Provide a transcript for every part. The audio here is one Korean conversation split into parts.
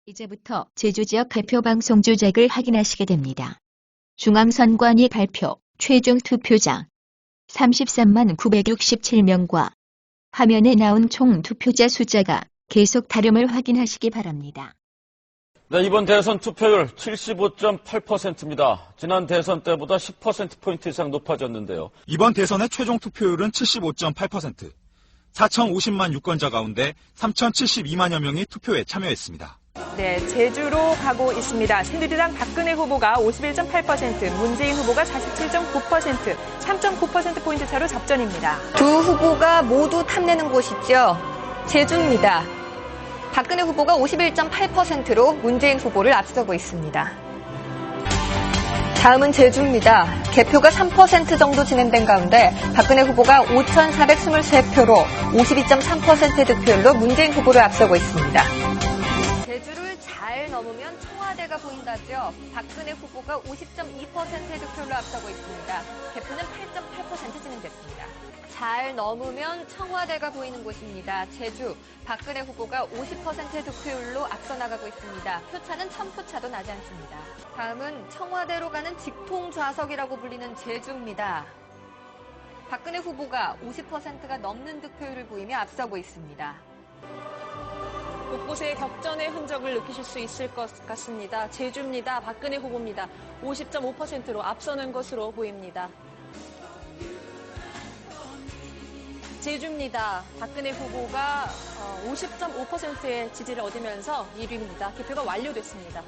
이제부터 제주 지역 발표 방송 조작을 확인하시게 됩니다. 중앙선관위 발표 최종 투표자 33만 967명과 화면에 나온 총 투표자 숫자가 계속 다름을 확인하시기 바랍니다. 네, 이번 대선 투표율 75.8%입니다. 지난 대선 때보다 10%포인트 이상 높아졌는데요. 이번 대선의 최종 투표율은 75.8%. 4,050만 유권자 가운데 3,072만여 명이 투표에 참여했습니다. 네, 제주로 가고 있습니다. 새누리당 박근혜 후보가 51.8%, 문재인 후보가 47.9%, 3.9%포인트 차로 접전입니다. 두 후보가 모두 탐내는 곳이죠. 제주입니다. 박근혜 후보가 51.8%로 문재인 후보를 앞서고 있습니다. 다음은 제주입니다. 개표가 3% 정도 진행된 가운데 박근혜 후보가 5,423표로 52.3%의 득표율로 문재인 후보를 앞서고 있습니다. 제주를 잘 넘으면 청와대가 보인다죠. 박근혜 후보가 50.2%의 득표율로 앞서고 있습니다. 개표는 8.8% 진행됐습니다. 잘 넘으면 청와대가 보이는 곳입니다. 제주, 박근혜 후보가 50%의 득표율로 앞서 나가고 있습니다. 표차는 1000표차도 나지 않습니다. 다음은 청와대로 가는 직통 좌석이라고 불리는 제주입니다. 박근혜 후보가 50%가 넘는 득표율을 보이며 앞서고 있습니다. 곳곳에 격전의 흔적을 느끼실 수 있을 것 같습니다. 제주입니다. 박근혜 후보입니다. 50.5%로 앞서는 것으로 보입니다. 제주입니다. 박근혜 후보가 50.5%의 지지를 얻으면서 1위입니다. 개표가 완료됐습니다.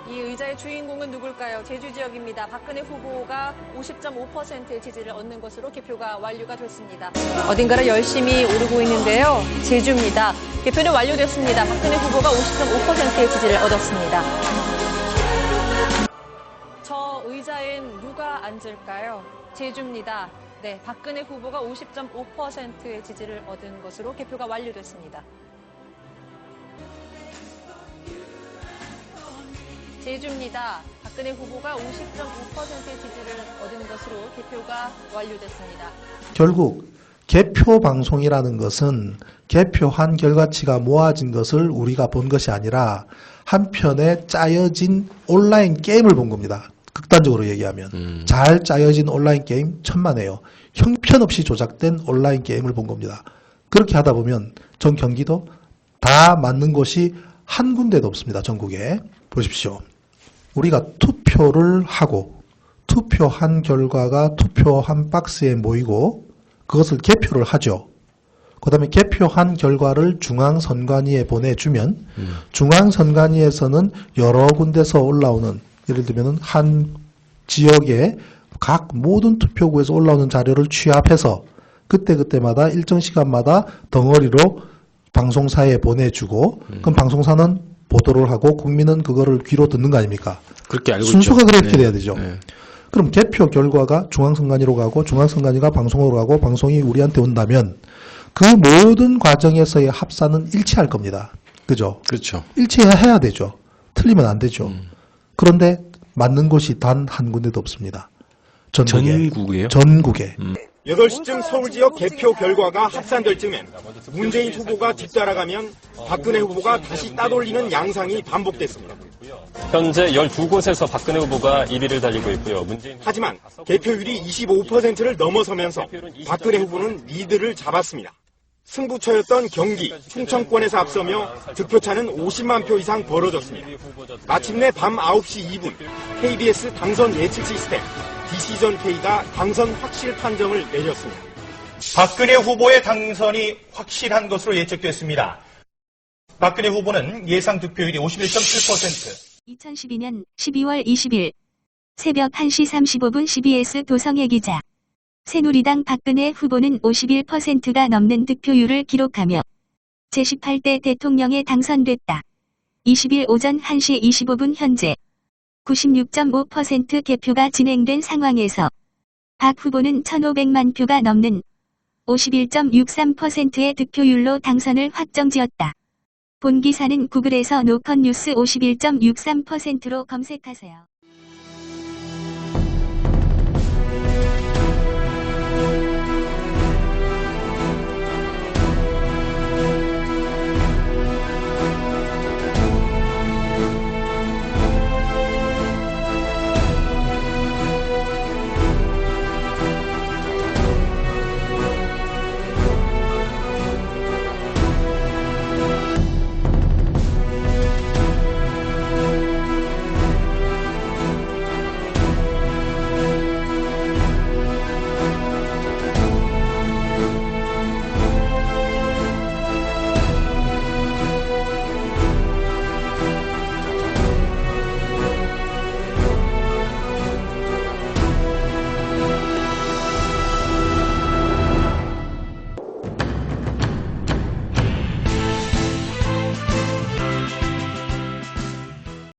이 의자의 주인공은 누굴까요? 제주 지역입니다. 박근혜 후보가 50.5%의 지지를 얻는 것으로 개표가 완료가 됐습니다. 어딘가를 열심히 오르고 있는데요. 제주입니다. 개표는 완료됐습니다. 박근혜 후보가 50.5%의 지지를 얻었습니다. 저 의자엔 누가 앉을까요? 제주입니다. 네, 박근혜 후보가 50.5%의 지지를 얻은 것으로 개표가 완료됐습니다. 제주입니다. 박근혜 후보가 50.5%의 지지를 얻은 것으로 개표가 완료됐습니다. 결국 개표 방송이라는 것은 개표한 결과치가 모아진 것을 우리가 본 것이 아니라 한편에 짜여진 온라인 게임을 본 겁니다. 극단적으로 얘기하면 잘 짜여진 온라인 게임 천만에요. 형편없이 조작된 온라인 게임을 본 겁니다. 그렇게 하다 보면 전 경기도 다 맞는 곳이 한 군데도 없습니다. 전국에. 보십시오. 우리가 투표를 하고 투표한 결과가 투표한 박스에 모이고 그것을 개표를 하죠. 그 다음에 개표한 결과를 중앙선관위에 보내주면 중앙선관위에서는 여러 군데서 올라오는 예를 들면 한 지역의 각 모든 투표구에서 올라오는 자료를 취합해서 그때그때마다 일정 시간마다 덩어리로 방송사에 보내주고 그럼 방송사는 보도를 하고 국민은 그거를 귀로 듣는 거 아닙니까? 그렇게 알고 순서가 있죠. 그렇게 네. 돼야 되죠. 네. 그럼 개표 결과가 중앙선관위로 가고 중앙선관위가 방송으로 가고 방송이 우리한테 온다면 그 모든 과정에서의 합산은 일치할 겁니다. 그죠? 그렇죠. 일치해야 되죠. 틀리면 안 되죠. 그런데 맞는 곳이 단 한 군데도 없습니다. 전국이에요? 전국에. 8시쯤 서울 지역 개표 결과가 합산될 즈음엔 문재인 후보가 뒤따라가면 박근혜 후보가 다시 따돌리는 양상이 반복됐습니다. 현재 12곳에서 박근혜 후보가 1위를 달리고 있고요. 하지만 개표율이 25%를 넘어서면서 박근혜 후보는 리드를 잡았습니다. 승부처였던 경기, 충청권에서 앞서며 득표차는 50만 표 이상 벌어졌습니다. 마침내 밤 9시 2분 KBS 당선 예측 시스템 디시전 K가 당선 확실 판정을 내렸습니다. 박근혜 후보의 당선이 확실한 것으로 예측됐습니다. 박근혜 후보는 예상 득표율이 51.7%. 2012년 12월 20일 새벽 1시 35분 CBS 도성애 기자. 새누리당 박근혜 후보는 51%가 넘는 득표율을 기록하며 제18대 대통령에 당선됐다. 20일 오전 1시 25분 현재 96.5% 개표가 진행된 상황에서 박 후보는 1,500만 표가 넘는 51.63%의 득표율로 당선을 확정지었다. 본 기사는 구글에서 노컷뉴스 51.63%로 검색하세요.